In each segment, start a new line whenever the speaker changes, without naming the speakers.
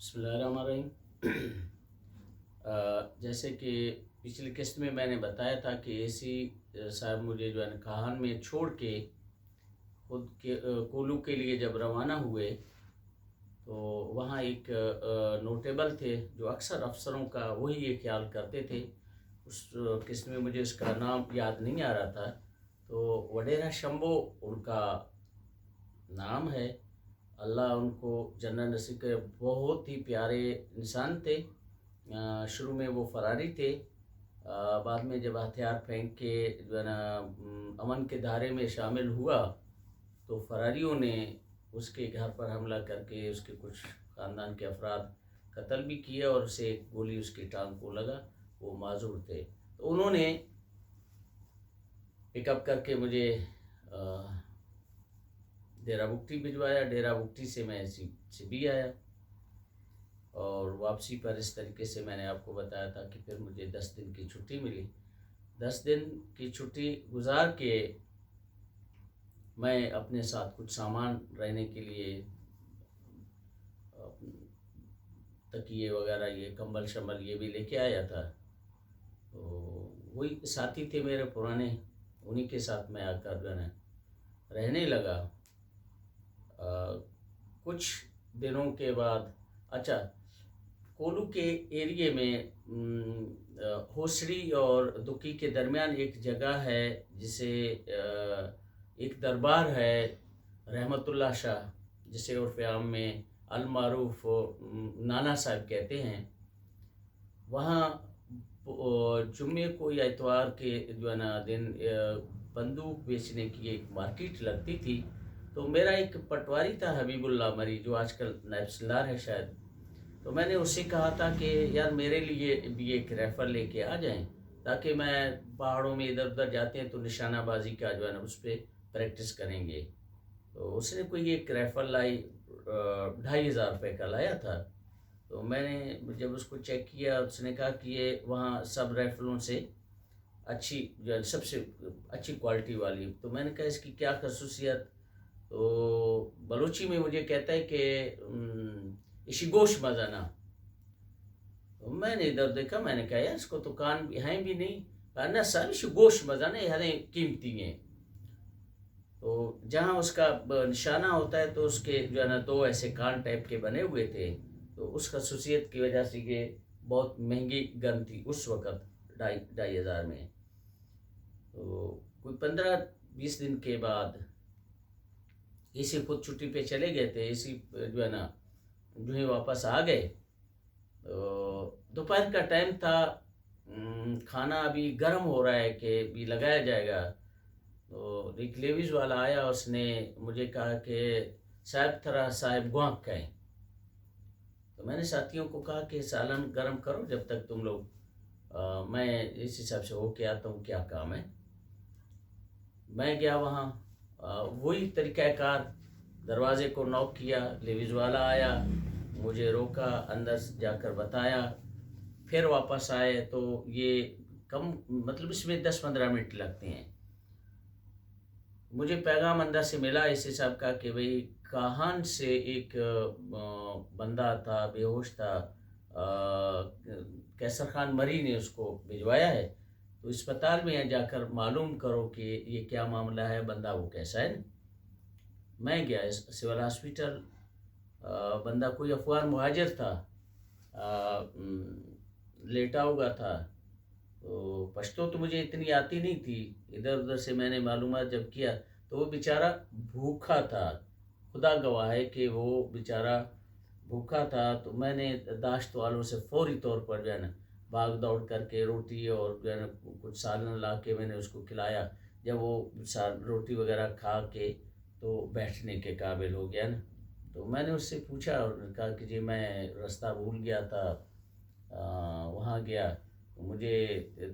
बिस्मिल्लाहिर्रहमानिर्रहीम। जैसे कि पिछली किस्त में मैंने बताया था कि एसी साहब मुझे जो है ना काहन में छोड़ के खुद के कोलू के लिए जब रवाना हुए तो वहाँ एक नोटेबल थे जो अक्सर अफसरों का वही ये ख्याल करते थे। उस किस्त में मुझे उसका नाम याद नहीं आ रहा था, तो वडेरा शंभो उनका नाम है। अल्लाह उनको जन्नत नसीब करे। बहुत ही प्यारे इंसान थे। शुरू में वो फरारी थे, बाद में जब हथियार फेंक के जो है ना अमन के धारे में शामिल हुआ तो फरारियों ने उसके घर पर हमला करके उसके कुछ ख़ानदान के अफराद कत्ल भी किया और उसे एक गोली उसकी टांग को लगा। वो माजूर थे, तो उन्होंने पिकअप करके मुझे डेरा बुगटी भिजवाया। डेरा बुगटी से मैं सिबी आया और वापसी पर इस तरीके से मैंने आपको बताया था कि फिर मुझे 10 दिन की छुट्टी मिली। 10 दिन की छुट्टी गुजार के मैं अपने साथ कुछ सामान रहने के लिए तकिए वगैरह, ये कंबल शंबल ये भी लेके आया था। तो वही साथी थे मेरे पुराने, उन्हीं के साथ मैं आकर जो है रहने लगा। कुछ दिनों के बाद अच्छा, कोलू के एरिए में होसड़ी और दुकी के दरमियान एक जगह है जिसे एक दरबार है रहमतुल्लाह शाह, जिसे उर्फ़ आम में अलमारूफ नाना साहब कहते हैं। वहाँ जुम्मे को या इतवार के जो है ना दिन बंदूक बेचने की एक मार्केट लगती थी। तो मेरा एक पटवारी था हबीबुल्लाह मरी, जो आजकल नायब सिलदार है शायद। तो मैंने उससे कहा था कि यार मेरे लिए भी एक राइफ़ल लेके आ जाएं, ताकि मैं पहाड़ों में इधर उधर जाते हैं तो निशानाबाजी का जो है ना उस पर प्रैक्टिस करेंगे। तो उसने कोई एक राइफ़ल लाई, 2500 रुपये का लाया था। तो मैंने जब उसको चेक किया, उसने कहा कि ये वहाँ सब राइफ़लों से अच्छी जो है सबसे अच्छी क्वालिटी वाली। तो मैंने कहा इसकी क्या खसूसियत, तो बलूची में मुझे कहता है कि इसी गोश मजाना। तो मैंने इधर देखा, मैंने कहा यार इसको तो कान हैं भी नहीं। कहा ना सर इसी गोश मजाने हरे कीमती हैं। तो जहाँ उसका निशाना होता है तो उसके जो है ना 2 ऐसे कान टाइप के बने हुए थे। तो उस खसूसियत की वजह से ये बहुत महंगी गन थी उस वक़्त, 2,500 में। तो कोई 15-20 दिन के बाद इसी खुद छुट्टी पे चले गए थे। इसी जो है ना जो ही वापस आ गए तो दोपहर का टाइम था। खाना अभी गर्म हो रहा है कि भी लगाया जाएगा। तो एक लेविस वाला आया, उसने मुझे कहा कि साहब थरा साहब गुआक खाएं। तो मैंने साथियों को कहा कि सालन गर्म करो जब तक तुम लोग मैं इस हिसाब से होके आता हूँ क्या काम है। मैं गया वहाँ, वही तरीक़ाकार, दरवाज़े को नॉक किया, लेविस वाला आया, मुझे रोका, अंदर जाकर बताया, फिर वापस आए। तो ये कम मतलब इसमें 10-15 मिनट लगते हैं। मुझे पैगाम अंदर से मिला इस हिसाब का कि भाई काहन से एक बंदा था, बेहोश था, कैसर खान मरी ने उसको भिजवाया है, तो अस्पताल में जाकर मालूम करो कि ये क्या मामला है, बंदा वो कैसा है। मैं गया इस सिविल हॉस्पिटल। बंदा कोई अफगान मुहाजिर था, लेटा हुआ था। तो पश्तो तो मुझे इतनी आती नहीं थी, इधर उधर से मैंने मालूमात जब किया तो वो बेचारा भूखा था। खुदा गवाह है कि वो बेचारा भूखा था। तो मैंने दाश्त वालों से फौरी तौर पर जो है ना भाग दौड़ करके रोटी और जो है ना कुछ सालन ला के मैंने उसको खिलाया। जब वो रोटी वगैरह खा के तो बैठने के काबिल हो गया ना, तो मैंने उससे पूछा और कहा कि जी मैं रास्ता भूल गया था, वहाँ गया। तो मुझे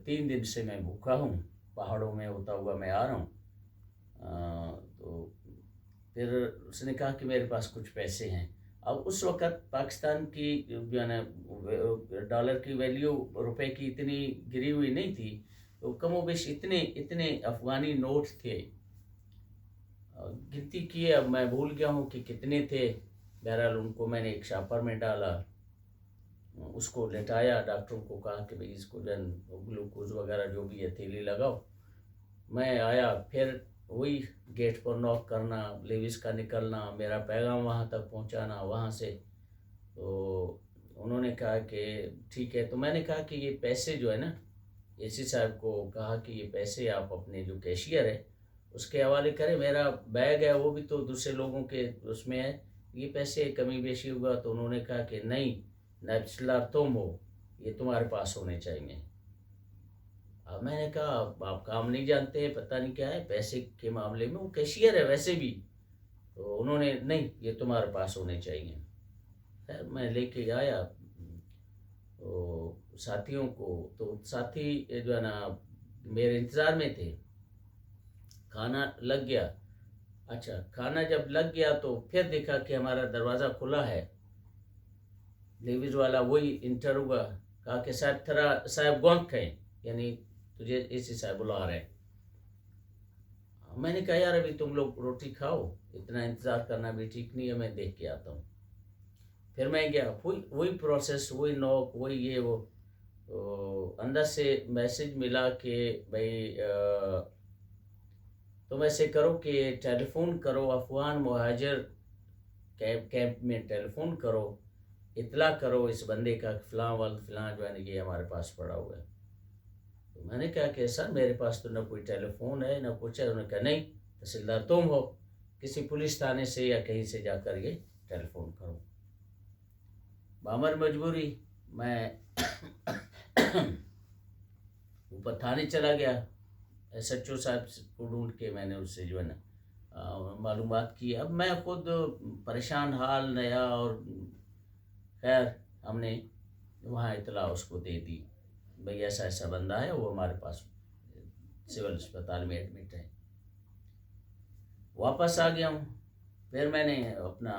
3 दिन से मैं भूखा हूँ, पहाड़ों में होता हुआ मैं आ रहा हूँ। तो फिर उसने कहा कि मेरे पास कुछ पैसे हैं। अब उस वक़्त पाकिस्तान की जो है ना डॉलर की वैल्यू रुपए की इतनी गिरी हुई नहीं थी, तो कमोबेश इतने अफ़गानी नोट थे। गिनती किए, अब मैं भूल गया हूँ कि कितने थे। बहरहाल उनको मैंने एक शापर में डाला उसको लेटाया, डॉक्टरों को कहा कि भाई इसको जो ग्लूकोज वगैरह जो भी है थैली लगाओ। मैं आया, फिर वही गेट पर नॉक करना, लेविस का निकलना, मेरा पैगाम वहाँ तक पहुँचाना, वहाँ से तो उन्होंने कहा कि ठीक है। तो मैंने कहा कि ये पैसे जो है ना, एसी साहब को कहा कि ये पैसे आप अपने जो कैशियर है उसके हवाले करें, मेरा बैग है वो भी तो दूसरे लोगों के उसमें है, ये पैसे कमी बेशी हुआ। तो उन्होंने कहा कि नहीं, नेचुरल तुम हो, ये तुम्हारे पास होने चाहिए। अब मैंने कहा आप काम नहीं जानते हैं, पता नहीं क्या है पैसे के मामले में, वो कैशियर है वैसे भी। तो उन्होंने नहीं, ये तुम्हारे पास होने चाहिए। खैर मैं लेके आया तो साथियों को, तो साथी जो है ना मेरे इंतज़ार में थे। खाना लग गया। अच्छा, खाना जब लग गया तो फिर देखा कि हमारा दरवाज़ा खुला है। लेविज वाला वही इंटर हुआ, कहा कि साहब थोड़ा साहब गोंक है, यानी तुझे एसी साहब बुला रहे हैं। मैंने कहा यार अभी तुम लोग रोटी खाओ, इतना इंतज़ार करना भी ठीक नहीं है, मैं देख के आता हूँ। फिर मैं गया, वही प्रोसेस, वही नॉक, वही ये वो। तो अंदर से मैसेज मिला कि भाई तुम ऐसे करो कि टेलीफोन करो अफगान मुहाजिर कैंप में, टेलीफोन करो, इतला करो इस बंदे का फ़लाँ वाल फ़लाँ जो है ये हमारे पास पड़ा हुआ है। तो मैंने कहा कि सर मेरे पास तो ना कोई टेलीफोन है ना कुछ है। उन्होंने कहा नहीं, तहसीलदार तुम हो, किसी पुलिस थाने से या कहीं से जाकर ये टेलीफोन करो। बामर मजबूरी मैं ऊपर थाने चला गया। SHO साहब को ढूंढ के मैंने उससे जो है ना मालूमात की। अब मैं खुद परेशान हाल नया, और खैर हमने वहाँ इतला उसको दे दी, भाई ऐसा ऐसा बंदा है, वो हमारे पास सिविल अस्पताल में एडमिट है। वापस आ गया हूँ। फिर मैंने अपना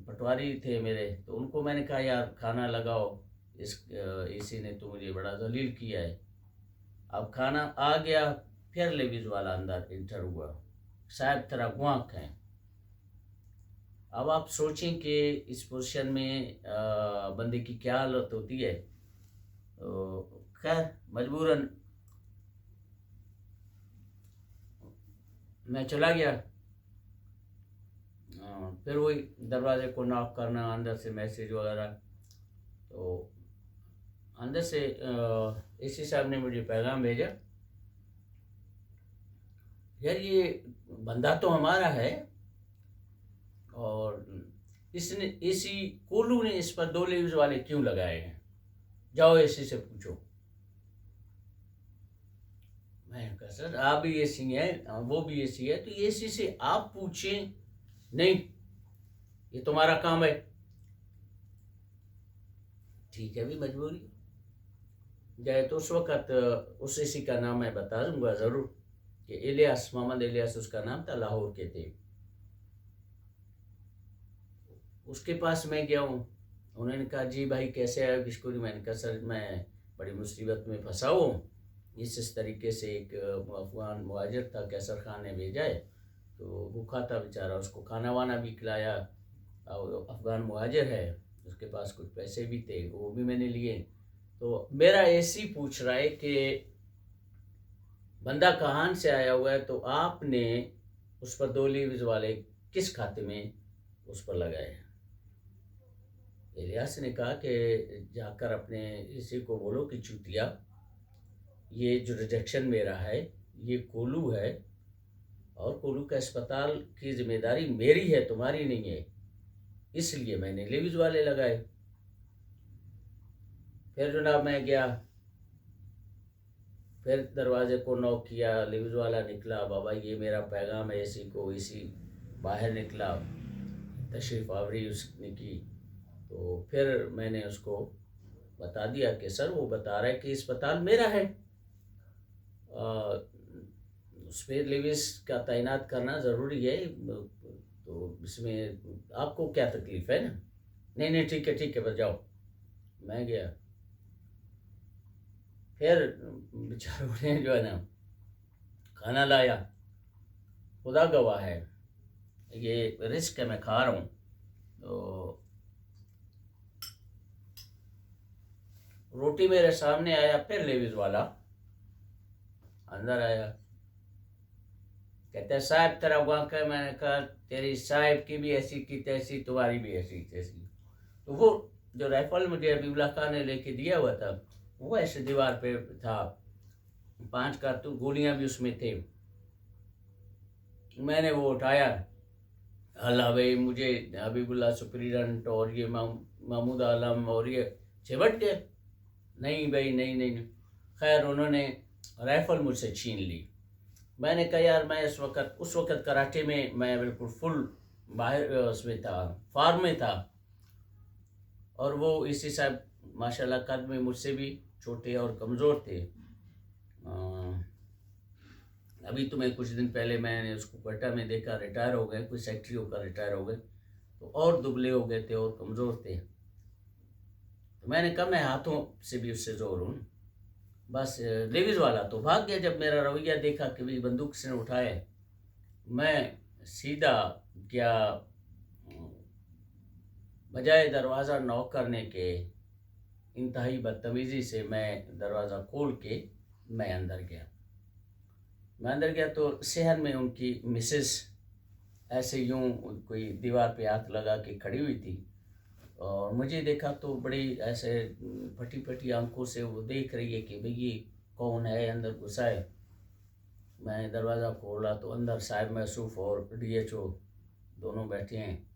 पटवारी थे मेरे, तो उनको मैंने कहा यार खाना लगाओ, इस इसी ने तो मुझे बड़ा जलील किया है। अब खाना आ गया, फिर लेविज वाला अंदर इंटर हुआ, साहब तरह गुआक हैं। अब आप सोचें कि इस पोजीशन में बंदे की क्या हालत होती है। तो खैर मजबूरन मैं चला गया। फिर वही दरवाजे को नॉक करना, अंदर से मैसेज वगैरह। तो अंदर से एसी साहब ने मुझे पैगाम भेजा, यार ये बंदा तो हमारा है, और इसने एसी कोलू ने इस पर 2 लेविज वाले क्यों लगाए हैं, जाओ एसी से पूछो। मैं कहा सर आप भी एसी हैं, वो भी एसी है, तो एसी से आप पूछें। नहीं, ये तुम्हारा काम है। ठीक है, भी मजबूरी जाए। तो उस वक़्त उस एसी का नाम मैं बता दूंगा ज़रूर कि इलियास, मोहम्मद इलियास उसका नाम था, लाहौर के थे। उसके पास मैं गया हूँ। उन्होंने कहा जी भाई कैसे आए किशकोरी। मैंने कहा सर मैं बड़ी मुसीबत में फंसा हूँ, इस तरीके से एक अफगान मुहाजिर था, कैसर खान ने भेजा है, तो भूखा था बेचारा, उसको खाना वाना भी खिलाया, और अफगान मुहाजिर है, उसके पास कुछ पैसे भी थे, वो भी मैंने लिए। तो मेरा एसी पूछ रहा है कि बंदा कहाँ से आया हुआ है, तो आपने उस पर 2 लीव्स वाले किस खाते में उस पर लगाए हैं। इलियास ने कहा कि जाकर अपने एसी को बोलो कि चूतिया, ये जो रिजेक्शन मेरा है ये कोलू है, और कोलू का अस्पताल की जिम्मेदारी मेरी है, तुम्हारी नहीं है, इसलिए मैंने लेविज वाले लगाए। फिर जनाब मैं गया, फिर दरवाजे को नॉक किया, लेविज वाला निकला, बाबा ये मेरा पैगाम है एसी को। एसी बाहर निकला, तशरीफ़ आवरी उसने की। तो फिर मैंने उसको बता दिया कि सर वो बता रहा है कि अस्पताल मेरा है, उस पर लेविस का तैनात करना ज़रूरी है, तो इसमें आपको क्या तकलीफ़ है ना। नहीं नहीं ठीक है बस जाओ। मैं गया। फिर बेचारों ने जो है ना खाना लाया, खुदा गवाह है ये रिस्क है, मैं खा रहा हूँ। तो रोटी मेरे सामने आया, फिर लेविस वाला अंदर आया, कहते साहब तेरा वाक़ा। मैंने कहा तेरी साहब की भी ऐसी की तैसी, तुम्हारी भी ऐसी तैसी। तो वो जो राइफल मुझे हबीबुल्लाह खान ने लेके दिया हुआ था, वो ऐसे दीवार पे था, 5 कारतूस गोलियां भी उसमें थे। मैंने वो उठाया, अल्लाह भाई मुझे हबीबुल्लाह सुप्रीडेंट और ये महमूद आलम और ये चिमट गए। नहीं भाई नहीं नहीं नहीं। खैर उन्होंने राइफ़ल मुझसे छीन ली। मैंने कहा यार मैं उस वक़्त कराटे में मैं बिल्कुल फुल बाहर उसमें था, फार्म में था। और वो इसी साहब माशाल्लाह कद में मुझसे भी छोटे और कमज़ोर थे। अभी तो मैं कुछ दिन पहले मैंने उसको क्वेटा में देखा, रिटायर हो गए, कोई सेक्रेटरी होकर रिटायर हो गए, तो और दुबले हो गए थे और कमज़ोर थे। तो मैंने कहा मैं हाथों से भी उससे ज़ोर हूँ। बस लेविस वाला तो भाग गया जब मेरा रवैया देखा कि भाई बंदूक से उठाए। मैं सीधा क्या बजाय दरवाज़ा नॉक करने के इंतहाई बदतमीज़ी से मैं दरवाज़ा खोल के मैं अंदर गया। मैं अंदर गया तो शहर में उनकी मिसेस ऐसे यूं कोई दीवार पे हाथ लगा के खड़ी हुई थी और मुझे देखा तो बड़ी ऐसे फटी फटी आंखों से वो देख रही है कि भाई ये कौन है, अंदर घुसा है। मैं दरवाज़ा खोला तो अंदर साहिब मसूफ और डीएचओ दोनों बैठे हैं।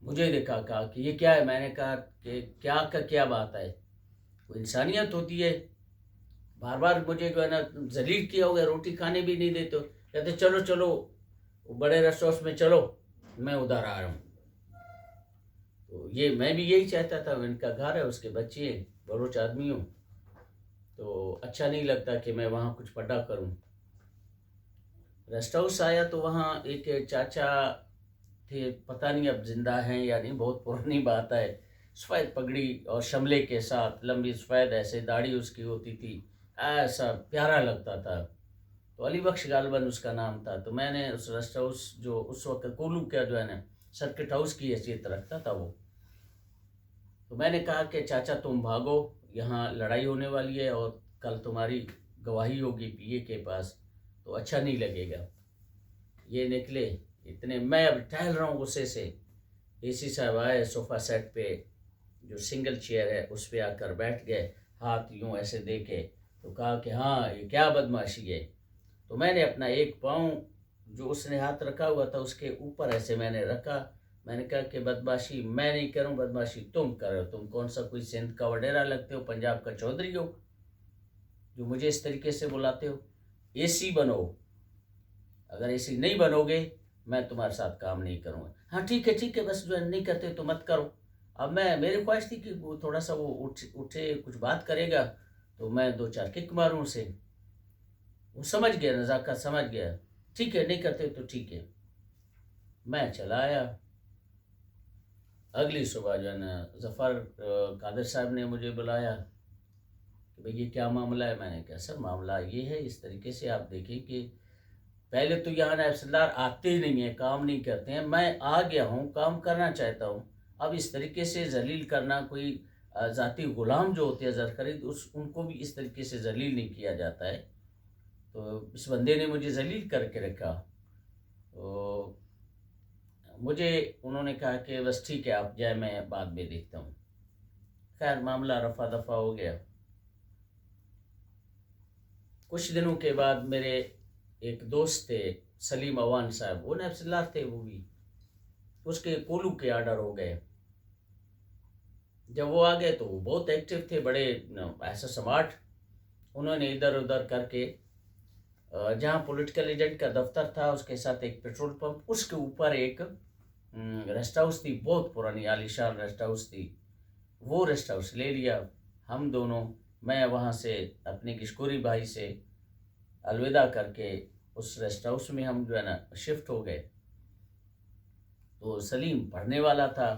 मुझे देखा, कहा कि ये क्या है। मैंने कहा कि क्या बात है, कोई इंसानियत होती है। बार बार मुझे जो है ना जलील किया हो गया, रोटी खाने भी नहीं देते। कहते चलो चलो बड़े रेस्टोरेंट में चलो, मैं उधर आ रहा हूँ। तो ये मैं भी यही चाहता था, इनका घर है, उसके बच्चे हैं, बलोच आदमी हूँ, तो अच्छा नहीं लगता कि मैं वहाँ कुछ पटा करूँ। रेस्ट हाउस आया तो वहाँ एक चाचा थे, पता नहीं अब जिंदा हैं या नहीं, बहुत पुरानी बात है। सफ़ेद पगड़ी और शमले के साथ, लंबी सफ़ेद ऐसे दाढ़ी उसकी होती थी, ऐसा प्यारा लगता था। तो अली बख्श गालबन उसका नाम था। तो मैंने उस रेस्ट हाउस जो उस वक्त कोलू का जो है ना सर्किट हाउस की हैसियत रखता था वो, तो मैंने कहा कि चाचा तुम भागो, यहाँ लड़ाई होने वाली है और कल तुम्हारी गवाही होगी पीए के पास, तो अच्छा नहीं लगेगा। ये निकले इतने, मैं अब टहल रहा हूँ गुस्से से। एसी साहब आए, सोफ़ा सेट पे जो सिंगल चेयर है उस पर आकर बैठ गए, हाथ यूँ ऐसे देखे, तो कहा कि हाँ ये क्या बदमाशी है। तो मैंने अपना एक पाँव जो उसने हाथ रखा हुआ था उसके ऊपर ऐसे मैंने रखा। मैंने कहा कि बदमाशी मैं नहीं करूं, बदमाशी तुम कर रहे हो। तुम कौन सा कोई सिंध का वडेरा लगते हो, पंजाब का चौधरी हो जो मुझे इस तरीके से बुलाते हो। एसी बनो, अगर एसी नहीं बनोगे मैं तुम्हारे साथ काम नहीं करूँगा। हाँ ठीक है, बस जो नहीं करते तो मत करो। अब मेरी ख्वाहिश थी कि वो थोड़ा सा वो उठे कुछ बात करेगा तो मैं 2-4 किक मारूँ उसे। वो समझ गया, नज़ाकत समझ गया, ठीक है नहीं करते तो ठीक है। मैं चला आया। अगली सुबह जो है ना ज़फ़र कादिर साहब ने मुझे बुलाया कि भाई ये क्या मामला है। मैंने कहा सर मामला ये है, इस तरीके से आप देखें कि पहले तो यहाँ नायब आते ही नहीं है, काम नहीं करते हैं। मैं आ गया हूँ, काम करना चाहता हूँ, अब इस तरीके से जलील करना, कोई ज़ाती ग़ुलाम जो होते हैं ज़रख़रीद उनको भी इस तरीके से जलील नहीं किया जाता है। तो इस बंदे ने मुझे जलील करके रखा। तो मुझे उन्होंने कहा कि बस ठीक है आप जाए, मैं बाद में देखता हूँ। खैर मामला रफ़ा दफ़ा हो गया। कुछ दिनों के बाद मेरे एक दोस्त थे सलीम अवान साहब, वो नफ्सदार थे, वो भी उसके कोलू के आर्डर हो गए। जब वो आ गए तो वो बहुत एक्टिव थे, बड़े ऐसा स्मार्ट। उन्होंने इधर उधर करके जहाँ पॉलिटिकल एजेंट का दफ्तर था उसके साथ एक पेट्रोल पंप, उसके ऊपर एक रेस्ट हाउस थी, बहुत पुरानी आलीशान रेस्ट हाउस थी। वो रेस्ट हाउस ले लिया। हम दोनों, मैं वहाँ से अपने किशकोरी भाई से अलविदा करके उस रेस्ट हाउस में हम जो है ना शिफ्ट हो गए। तो सलीम पढ़ने वाला था,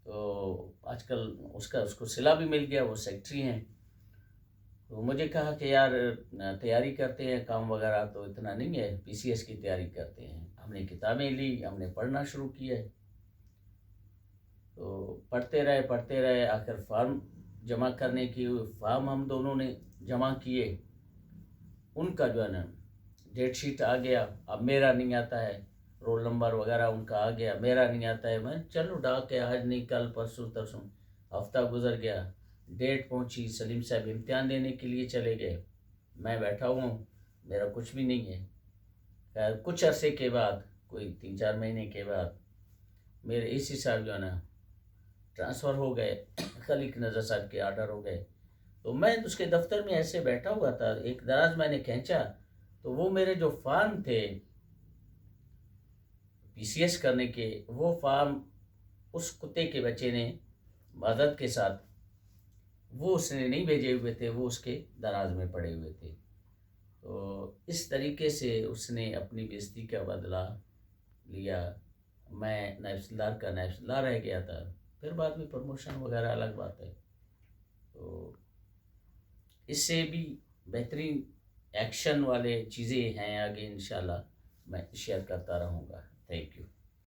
तो आजकल उसको सिला भी मिल गया, वो सेक्रेटरी हैं। तो मुझे कहा कि यार तैयारी करते हैं, काम वगैरह तो इतना नहीं है, पीसीएस की तैयारी करते हैं। हमने किताबें ली, हमने पढ़ना शुरू किया। तो पढ़ते रहे आखिर फॉर्म जमा करने की फॉर्म हम दोनों ने जमा किए, उनका जो है ना डेट शीट आ गया। अब मेरा नहीं आता है, रोल नंबर वगैरह उनका आ गया, मेरा नहीं आता है। मैं चलो डाक के आज नहीं कल परसों तरसों, हफ्ता गुजर गया, डेट पहुंची, सलीम साहब इम्तिहान देने के लिए चले गए, मैं बैठा हुआ हूँ, मेरा कुछ भी नहीं है। खैर कुछ अरसे के बाद, कोई 3-4 महीने के बाद, मेरे एसी साहब जो है ना ट्रांसफ़र हो गए, खलीक नज़र साहब के आर्डर हो गए। तो मैं उसके दफ्तर में ऐसे बैठा हुआ था, एक दराज मैंने खींचा तो वो मेरे जो फॉर्म थे पीसीएस करने के, वो फॉर्म उस कुत्ते के बच्चे ने मदद के साथ, वो उसने नहीं भेजे हुए थे, वो उसके दराज में पड़े हुए थे। तो इस तरीके से उसने अपनी बेइज्जती का बदला लिया। मैं नायब तहसीलदार का नायब तहसीलदार रह गया था, फिर बाद में प्रमोशन वगैरह अलग बात है। तो इससे भी बेहतरीन एक्शन वाले चीज़ें हैं आगे, इंशाल्लाह मैं शेयर करता रहूँगा। Thank you.